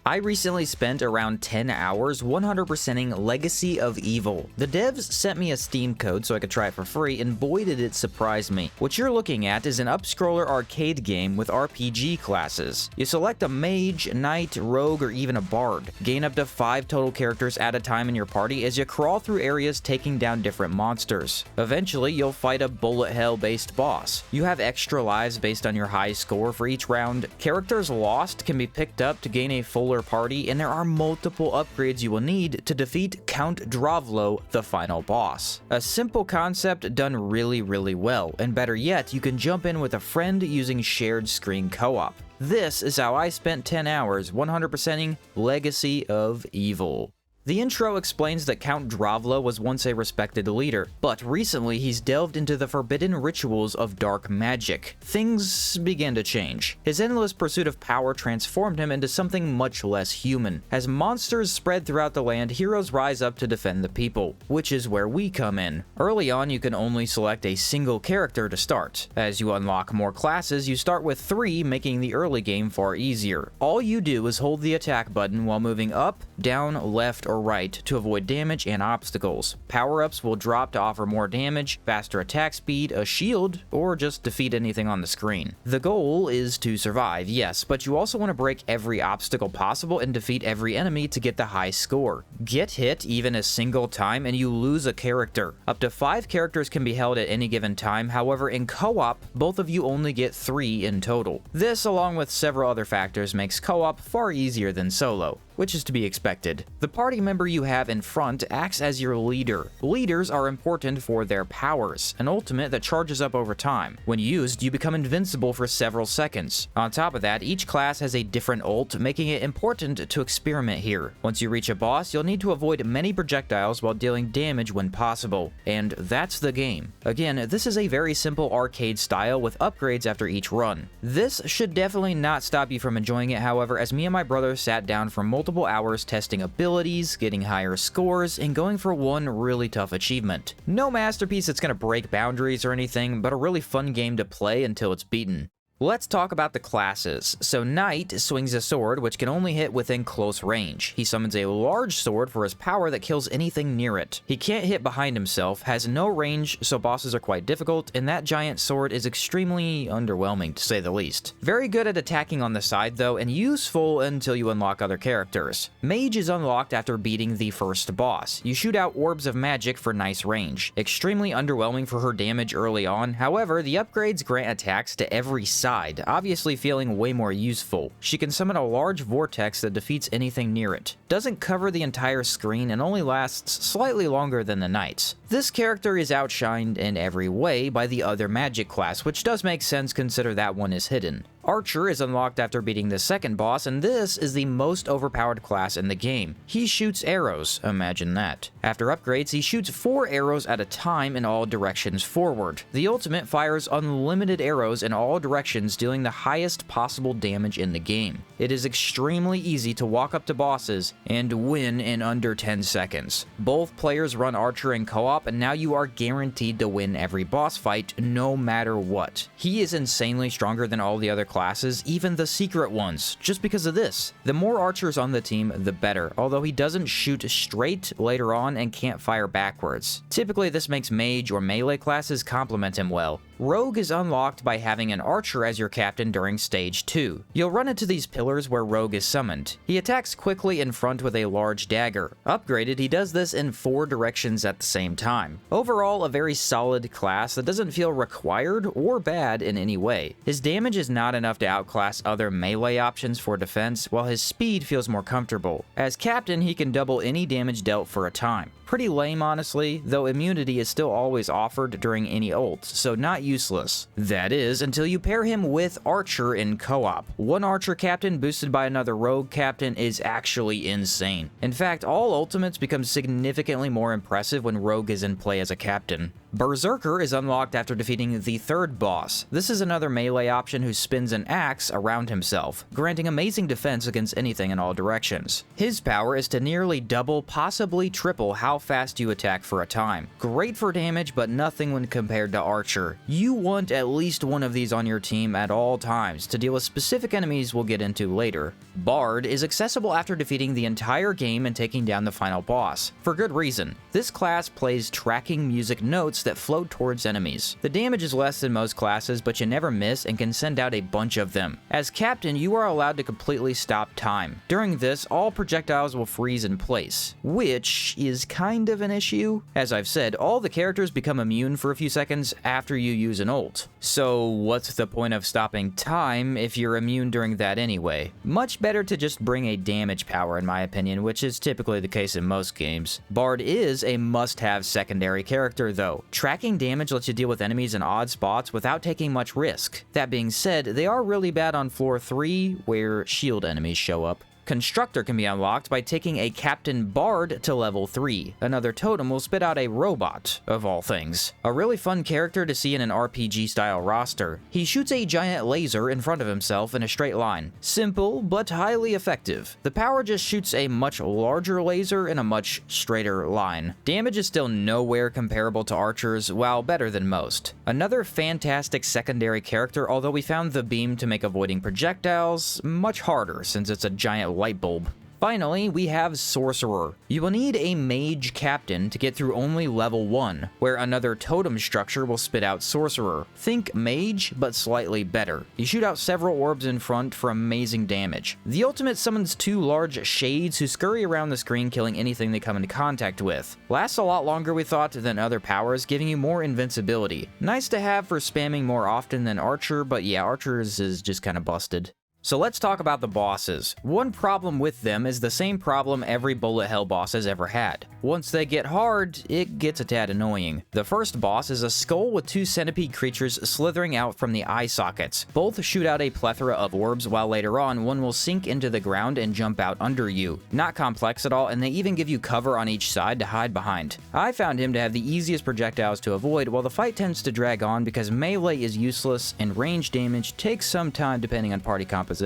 I recently spent around 10 hours 100%ing Legacy of Evil. The devs sent me a Steam code so I could try it for free, and boy did it surprise me. What you're looking at is an upscroller arcade game with RPG classes. You select a mage, knight, rogue, or even a bard. Gain up to 5 total characters at a time in your party as you crawl through areas taking down different monsters. Eventually, you'll fight a bullet hell based boss. You have extra lives based on your high score for each round. Characters lost can be picked up to gain a fuller party, and there are multiple upgrades you will need to defeat Count Dravlo, the final boss. A simple concept done really well, and better yet, you can jump in with a friend using shared screen co-op. This is how I spent 10 hours 100%ing Legacy of Evil. The intro explains that Count Dravlo was once a respected leader, but recently he's delved into the forbidden rituals of dark magic. Things began to change. His endless pursuit of power transformed him into something much less human. As monsters spread throughout the land, heroes rise up to defend the people, which is where we come in. Early on, you can only select a single character to start. As you unlock more classes, you start with 3, making the early game far easier. All you do is hold the attack button while moving up, down, left, or right to avoid damage and obstacles. Power-ups will drop to offer more damage, faster attack speed, a shield, or just defeat anything on the screen. The goal is to survive, yes, but you also want to break every obstacle possible and defeat every enemy to get the high score. Get hit even a single time and you lose a character. Up to 5 characters can be held at any given time, however in co-op, both of you only get 3 in total. This, along with several other factors, makes co-op far easier than solo, which is to be expected. The party member you have in front acts as your leader. Leaders are important for their powers, an ultimate that charges up over time. When used, you become invincible for several seconds. On top of that, each class has a different ult, making it important to experiment here. Once you reach a boss, you'll need to avoid many projectiles while dealing damage when possible. And that's the game. Again, this is a very simple arcade style with upgrades after each run. This should definitely not stop you from enjoying it, however, as me and my brother sat down for multiple hours testing abilities, getting higher scores, and going for one really tough achievement. No masterpiece that's gonna break boundaries or anything, but a really fun game to play until it's beaten. Let's talk about the classes. So Knight swings a sword which can only hit within close range. He summons a large sword for his power that kills anything near it. He can't hit behind himself, has no range, so bosses are quite difficult, and that giant sword is extremely underwhelming to say the least. Very good at attacking on the side though, and useful until you unlock other characters. Mage is unlocked after beating the first boss. You shoot out orbs of magic for nice range. Extremely underwhelming for her damage early on, however the upgrades grant attacks to every side, obviously feeling way more useful. She can summon a large vortex that defeats anything near it. Doesn't cover the entire screen and only lasts slightly longer than the knights. This character is outshined in every way by the other magic class, which does make sense consider that one is hidden. Archer is unlocked after beating the second boss, and this is the most overpowered class in the game. He shoots arrows, imagine that. After upgrades, he shoots 4 arrows at a time in all directions forward. The ultimate fires unlimited arrows in all directions, dealing the highest possible damage in the game. It is extremely easy to walk up to bosses and win in under 10 seconds. Both players run Archer in co-op, and now you are guaranteed to win every boss fight, no matter what. He is insanely stronger than all the other classes, even the secret ones, just because of this. The more archers on the team, the better, although he doesn't shoot straight later on and can't fire backwards. Typically, this makes mage or melee classes complement him well. Rogue is unlocked by having an archer as your captain during stage 2. You'll run into these pillars where Rogue is summoned. He attacks quickly in front with a large dagger. Upgraded, he does this in 4 directions at the same time. Overall, a very solid class that doesn't feel required or bad in any way. His damage is not enough to outclass other melee options for defense, while his speed feels more comfortable. As captain, he can double any damage dealt for a time. Pretty lame honestly, though immunity is still always offered during any ults, so not useless. That is, until you pair him with Archer in co-op. One Archer captain boosted by another Rogue captain is actually insane. In fact, all ultimates become significantly more impressive when Rogue is in play as a captain. Berserker is unlocked after defeating the third boss. This is another melee option who spins an axe around himself, granting amazing defense against anything in all directions. His power is to nearly double, possibly triple how fast you attack for a time. Great for damage, but nothing when compared to Archer. You want at least one of these on your team at all times to deal with specific enemies we'll get into later. Bard is accessible after defeating the entire game and taking down the final boss. For good reason. This class plays tracking music notes that float towards enemies. The damage is less than most classes, but you never miss and can send out a bunch of them. As captain, you are allowed to completely stop time. During this, all projectiles will freeze in place, which is kind of an issue. As I've said, all the characters become immune for a few seconds after you use an ult. So what's the point of stopping time if you're immune during that anyway? Much better to just bring a damage power in my opinion, which is typically the case in most games. Bard is a must-have secondary character though. Tracking damage lets you deal with enemies in odd spots without taking much risk. That being said, they are really bad on floor 3 where shield enemies show up. Constructor can be unlocked by taking a Captain Bard to level 3. Another totem will spit out a robot, of all things. A really fun character to see in an RPG-style roster. He shoots a giant laser in front of himself in a straight line. Simple, but highly effective. The power just shoots a much larger laser in a much straighter line. Damage is still nowhere comparable to Archers, while better than most. Another fantastic secondary character, although we found the beam to make avoiding projectiles much harder since it's a giant light bulb. Finally, we have Sorcerer. You will need a mage captain to get through only level 1, where another totem structure will spit out Sorcerer. Think mage, but slightly better. You shoot out several orbs in front for amazing damage. The ultimate summons 2 large shades who scurry around the screen killing anything they come into contact with. Lasts a lot longer we thought than other powers, giving you more invincibility. Nice to have for spamming more often than Archer, but yeah, Archer's is just kinda busted. So let's talk about the bosses. One problem with them is the same problem every bullet hell boss has ever had. Once they get hard, it gets a tad annoying. The first boss is a skull with 2 centipede creatures slithering out from the eye sockets. Both shoot out a plethora of orbs, while later on, one will sink into the ground and jump out under you. Not complex at all, and they even give you cover on each side to hide behind. I found him to have the easiest projectiles to avoid, while the fight tends to drag on because melee is useless and range damage takes some time depending on party composition.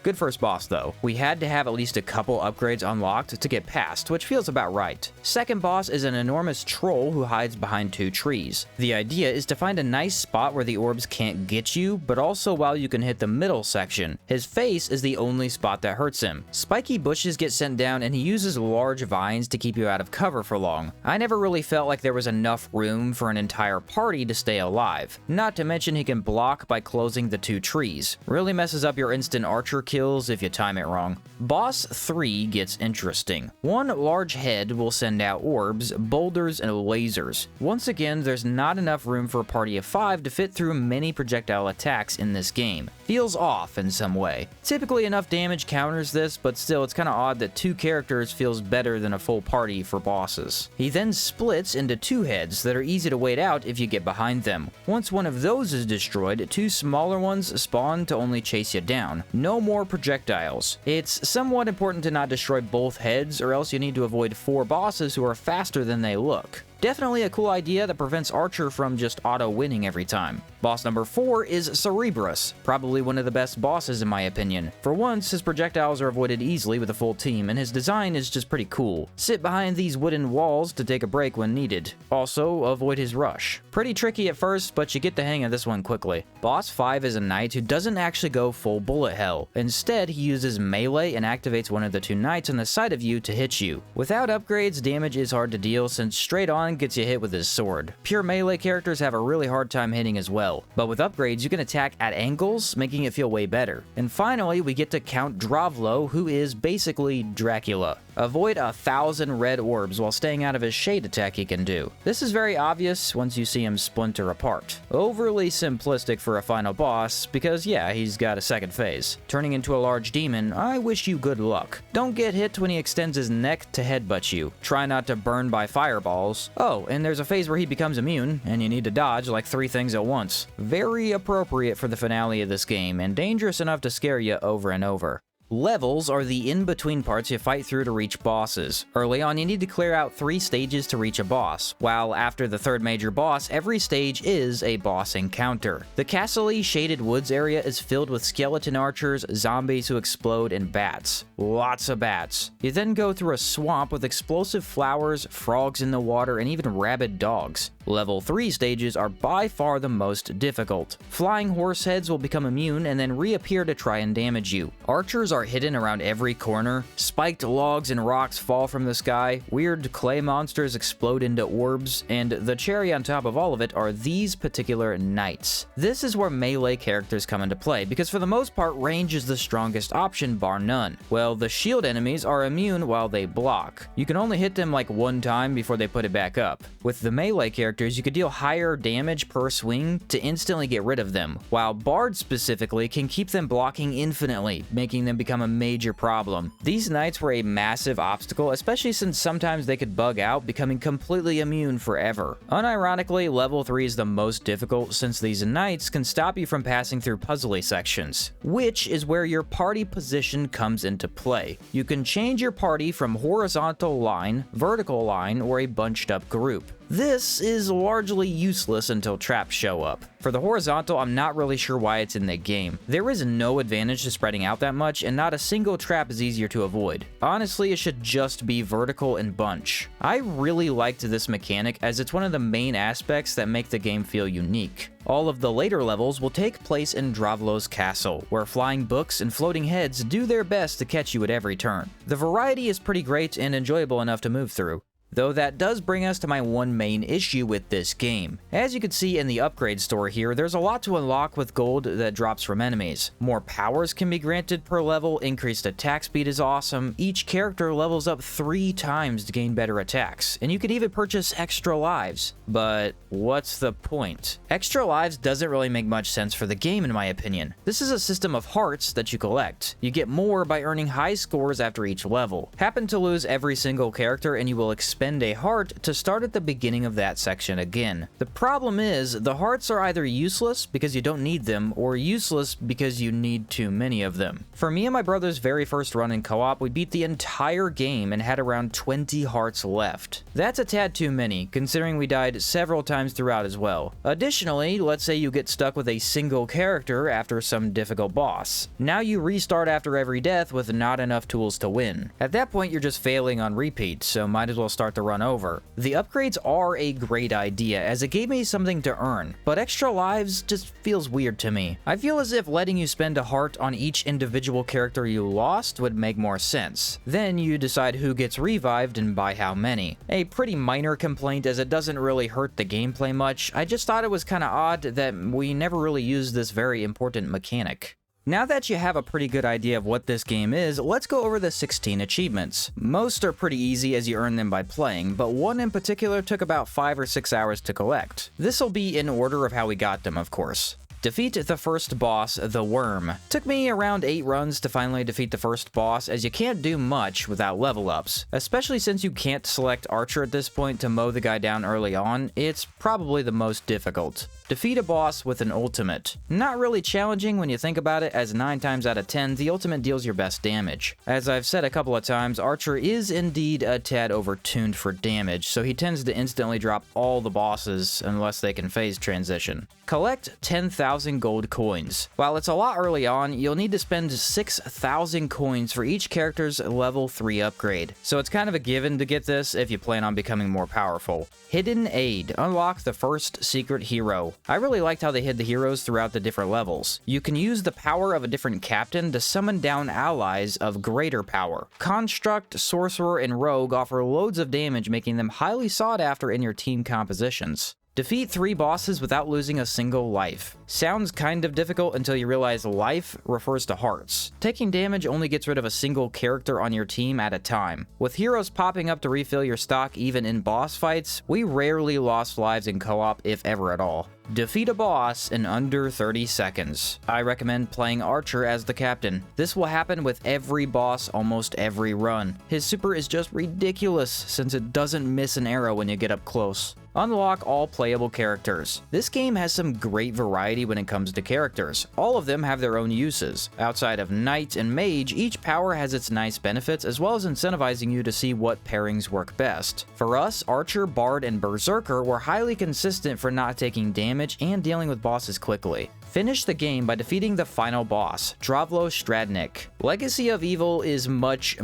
Good first boss though. We had to have at least a couple upgrades unlocked to get past, which feels about right. Second boss is an enormous troll who hides behind 2 trees. The idea is to find a nice spot where the orbs can't get you, but also while you can hit the middle section. His face is the only spot that hurts him. Spiky bushes get sent down and he uses large vines to keep you out of cover for long. I never really felt like there was enough room for an entire party to stay alive. Not to mention he can block by closing the 2 trees. Really messes up your instant Archer kills if you time it wrong. Boss 3 gets interesting. One large head will send out orbs, boulders, and lasers. Once again, there's not enough room for a party of 5 to fit through many projectile attacks in this game. Feels off in some way. Typically enough damage counters this, but still it's kinda odd that 2 characters feels better than a full party for bosses. He then splits into 2 heads that are easy to wait out if you get behind them. Once one of those is destroyed, 2 smaller ones spawn to only chase you down. No more projectiles. It's somewhat important to not destroy both heads, or else you need to avoid 4 bosses who are faster than they look. Definitely a cool idea that prevents Archer from just auto-winning every time. Boss number 4 is Cerberus, probably one of the best bosses in my opinion. For once, his projectiles are avoided easily with a full team, and his design is just pretty cool. Sit behind these wooden walls to take a break when needed. Also, avoid his rush. Pretty tricky at first, but you get the hang of this one quickly. Boss 5 is a knight who doesn't actually go full bullet hell. Instead, he uses melee and activates one of the 2 knights on the side of you to hit you. Without upgrades, damage is hard to deal since straight on gets you hit with his sword. Pure melee characters have a really hard time hitting as well, but with upgrades you can attack at angles, making it feel way better. And finally, we get to Count Dravlo, who is basically Dracula. Avoid 1,000 red orbs while staying out of his shade attack he can do. This is very obvious once you see him splinter apart. Overly simplistic for a final boss, because yeah, he's got a second phase. Turning into a large demon, I wish you good luck. Don't get hit when he extends his neck to headbutt you. Try not to burn by fireballs. Oh, and there's a phase where he becomes immune, and you need to dodge like 3 things at once. Very appropriate for the finale of this game, and dangerous enough to scare you over and over. Levels are the in-between parts you fight through to reach bosses. Early on, you need to clear out 3 stages to reach a boss, while after the 3rd major boss, every stage is a boss encounter. The castle-y shaded woods area is filled with skeleton archers, zombies who explode, and bats. Lots of bats. You then go through a swamp with explosive flowers, frogs in the water, and even rabid dogs. Level 3 stages are by far the most difficult. Flying horse heads will become immune and then reappear to try and damage you. Archers are hidden around every corner, spiked logs and rocks fall from the sky, weird clay monsters explode into orbs, and the cherry on top of all of it are these particular knights. This is where melee characters come into play, because for the most part, range is the strongest option, bar none. Well, the shield enemies are immune while they block. You can only hit them like 1 time before they put it back up. With the melee characters, you could deal higher damage per swing to instantly get rid of them, while bards specifically can keep them blocking infinitely, making them become a major problem. These knights were a massive obstacle, especially since sometimes they could bug out, becoming completely immune forever. Unironically, level 3 is the most difficult since these knights can stop you from passing through puzzly sections, which is where your party position comes into play. You can change your party from horizontal line, vertical line, or a bunched up group. This is largely useless until traps show up. For the horizontal, I'm not really sure why it's in the game. There is no advantage to spreading out that much, and not a single trap is easier to avoid. Honestly, it should just be vertical and bunch. I really liked this mechanic as it's one of the main aspects that make the game feel unique. All of the later levels will take place in Dravlo's castle, where flying books and floating heads do their best to catch you at every turn. The variety is pretty great and enjoyable enough to move through. Though that does bring us to my one main issue with this game. As you can see in the upgrade store here, there's a lot to unlock with gold that drops from enemies. More powers can be granted per level, increased attack speed is awesome, each character levels up 3 times to gain better attacks, and you can even purchase extra lives. But what's the point? Extra lives doesn't really make much sense for the game in my opinion. This is a system of hearts that you collect. You get more by earning high scores after each level. Happen to lose every single character and you will expend a heart to start at the beginning of that section again. The problem is, the hearts are either useless because you don't need them, or useless because you need too many of them. For me and my brother's very first run in co-op, we beat the entire game and had around 20 hearts left. That's a tad too many, considering we died several times throughout as well. Additionally, let's say you get stuck with a single character after some difficult boss. Now you restart after every death with not enough tools to win. At that point, you're just failing on repeat, so might as well start to run over. The upgrades are a great idea, as it gave me something to earn, but extra lives just feels weird to me. I feel as if letting you spend a heart on each individual character you lost would make more sense. Then you decide who gets revived and by how many. A pretty minor complaint, as it doesn't really hurt the gameplay much. I just thought it was kinda odd that we never really used this very important mechanic. Now that you have a pretty good idea of what this game is, let's go over the 16 achievements. Most are pretty easy as you earn them by playing, but one in particular took about 5 or 6 hours to collect. This'll be in order of how we got them, of course. Defeat the first boss, the Worm. Took me around 8 runs to finally defeat the first boss, as you can't do much without level ups. Especially since you can't select Archer at this point to mow the guy down early on, it's probably the most difficult. Defeat a boss with an ultimate. Not really challenging when you think about it, as 9 times out of 10, the ultimate deals your best damage. As I've said a couple of times, Archer is indeed a tad overtuned for damage, so he tends to instantly drop all the bosses unless they can phase transition. Collect 10,000 gold coins. While it's a lot early on, you'll need to spend 6,000 coins for each character's level 3 upgrade, so it's kind of a given to get this if you plan on becoming more powerful. Hidden Aid. Unlock the first secret hero. I really liked how they hid the heroes throughout the different levels. You can use the power of a different captain to summon down allies of greater power. Construct, Sorcerer, and Rogue offer loads of damage, making them highly sought after in your team compositions. Defeat 3 bosses without losing a single life. Sounds kind of difficult until you realize life refers to hearts. Taking damage only gets rid of a single character on your team at a time. With heroes popping up to refill your stock even in boss fights, we rarely lost lives in co-op, if ever at all. Defeat a boss in under 30 seconds. I recommend playing Archer as the captain. This will happen with every boss almost every run. His super is just ridiculous since it doesn't miss an arrow when you get up close. Unlock all playable characters. This game has some great variety when it comes to characters. All of them have their own uses. Outside of Knight and Mage, each power has its nice benefits as well as incentivizing you to see what pairings work best. For us, Archer, Bard, and Berserker were highly consistent for not taking damage and dealing with bosses quickly. Finish the game by defeating the final boss, Dravlo Stradic. Legacy of Evil is much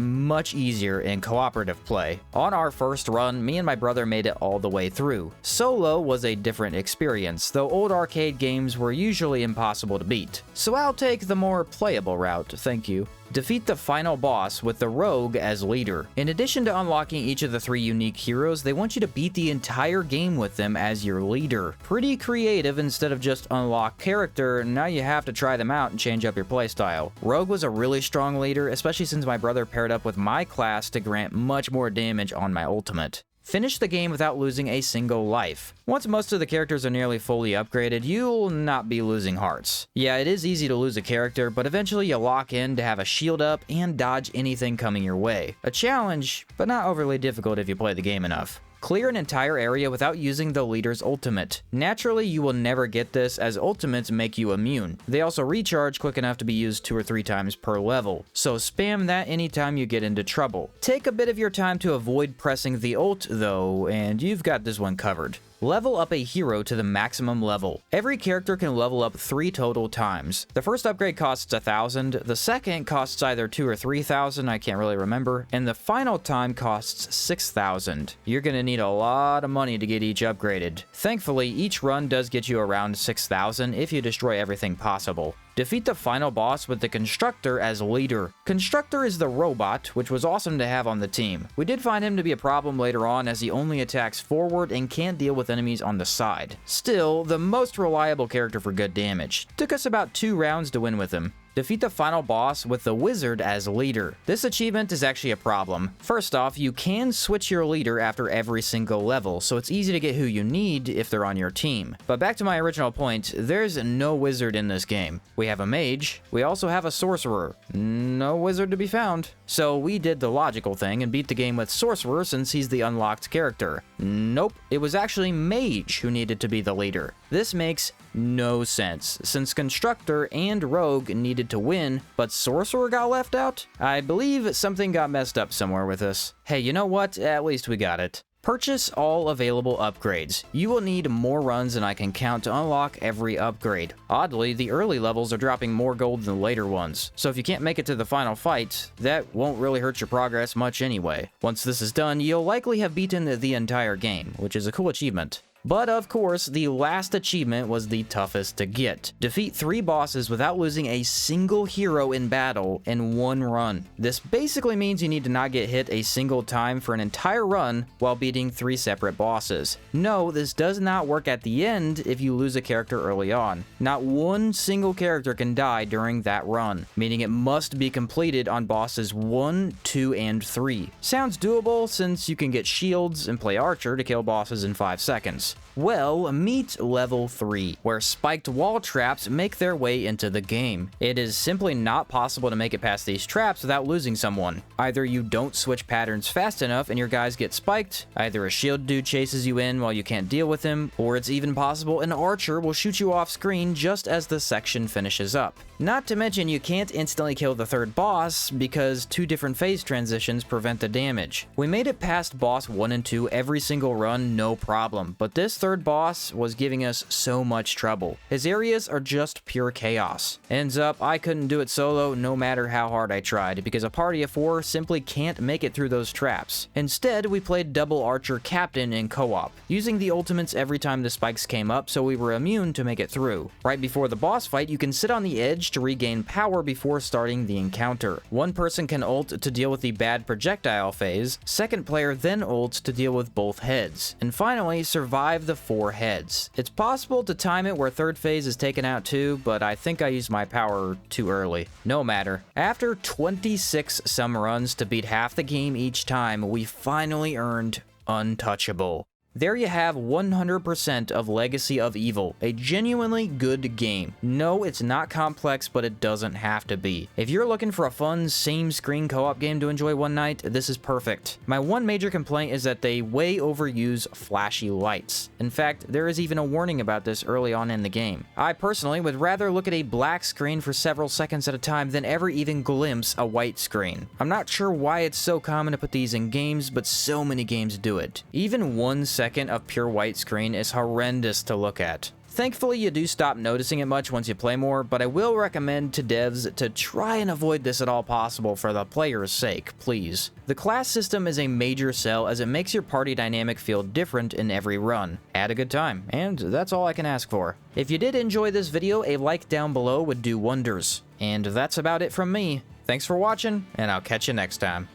easier in cooperative play. On our first run, me and my brother made it all the way through. Solo was a different experience, though old arcade games were usually impossible to beat. So I'll take the more playable route, thank you. Defeat the final boss with the rogue as leader. In addition to unlocking each of the 3 unique heroes, they want you to beat the entire game with them as your leader. Pretty creative. Instead of just unlock character, now you have to try them out and change up your playstyle. Rogue was a really strong leader, especially since my brother paired up with my class to grant much more damage on my ultimate. Finish the game without losing a single life. Once most of the characters are nearly fully upgraded, you'll not be losing hearts. Yeah, it is easy to lose a character, but eventually you lock in to have a shield up and dodge anything coming your way. A challenge, but not overly difficult if you play the game enough. Clear an entire area without using the leader's ultimate. Naturally, you will never get this as ultimates make you immune. They also recharge quick enough to be used 2 or 3 times per level, so spam that anytime you get into trouble. Take a bit of your time to avoid pressing the ult though, and you've got this one covered. Level up a hero to the maximum level. Every character can level up 3 total times. The first upgrade costs 1,000, the second costs either 2,000 or 3,000, I can't really remember, and the final time costs 6,000. You're gonna need a lot of money to get each upgraded. Thankfully, each run does get you around 6,000 if you destroy everything possible. Defeat the final boss with the Constructor as leader. Constructor is the robot, which was awesome to have on the team. We did find him to be a problem later on as he only attacks forward and can't deal with enemies on the side. Still, the most reliable character for good damage. Took us about 2 rounds to win with him. Defeat the final boss with the Wizard as leader. This achievement is actually a problem. First off, you can switch your leader after every single level, so it's easy to get who you need if they're on your team. But back to my original point, there's no wizard in this game. We have a mage, we also have a sorcerer. No wizard to be found. So we did the logical thing and beat the game with sorcerer since he's the unlocked character. Nope, it was actually mage who needed to be the leader. This makes no sense, since Constructor and Rogue needed to win, but Sorcerer got left out? I believe something got messed up somewhere with this. Hey, you know what? At least we got it. Purchase all available upgrades. You will need more runs than I can count to unlock every upgrade. Oddly, the early levels are dropping more gold than the later ones, so if you can't make it to the final fight, that won't really hurt your progress much anyway. Once this is done, you'll likely have beaten the entire game, which is a cool achievement. But of course, the last achievement was the toughest to get. Defeat 3 bosses without losing a single hero in battle in 1 run. This basically means you need to not get hit a single time for an entire run while beating 3 separate bosses. No, this does not work at the end if you lose a character early on. Not one single character can die during that run, meaning it must be completed on bosses 1, 2, and 3. Sounds doable since you can get shields and play Archer to kill bosses in 5 seconds. Well, meet level 3, where spiked wall traps make their way into the game. It is simply not possible to make it past these traps without losing someone. Either you don't switch patterns fast enough and your guys get spiked, either a shield dude chases you in while you can't deal with him, or it's even possible an archer will shoot you off screen just as the section finishes up. Not to mention you can't instantly kill the 3rd boss because 2 different phase transitions prevent the damage. We made it past boss 1 and 2 every single run, no problem, but this 3rd boss was giving us so much trouble. His areas are just pure chaos. Ends up, I couldn't do it solo no matter how hard I tried, because a party of 4 simply can't make it through those traps. Instead, we played double archer captain in co-op, using the ultimates every time the spikes came up so we were immune to make it through. Right before the boss fight, you can sit on the edge to regain power before starting the encounter. One person can ult to deal with the bad projectile phase, second player then ults to deal with both heads, and finally survive the 4 heads. It's possible to time it where 3rd phase is taken out too, but I think I used my power too early. No matter. After 26 some runs to beat half the game each time, we finally earned untouchable. There you have 100% of Legacy of Evil, a genuinely good game. No, it's not complex, but it doesn't have to be. If you're looking for a fun, same-screen co-op game to enjoy one night, this is perfect. My one major complaint is that they way overuse flashy lights. In fact, there is even a warning about this early on in the game. I personally would rather look at a black screen for several seconds at a time than ever even glimpse a white screen. I'm not sure why it's so common to put these in games, but so many games do it. Even 1 second of pure white screen is horrendous to look at. Thankfully, you do stop noticing it much once you play more, but I will recommend to devs to try and avoid this at all possible for the player's sake, please. The class system is a major sell as it makes your party dynamic feel different in every run. Had a good time, and that's all I can ask for. If you did enjoy this video, a like down below would do wonders. And that's about it from me. Thanks for watching, and I'll catch you next time.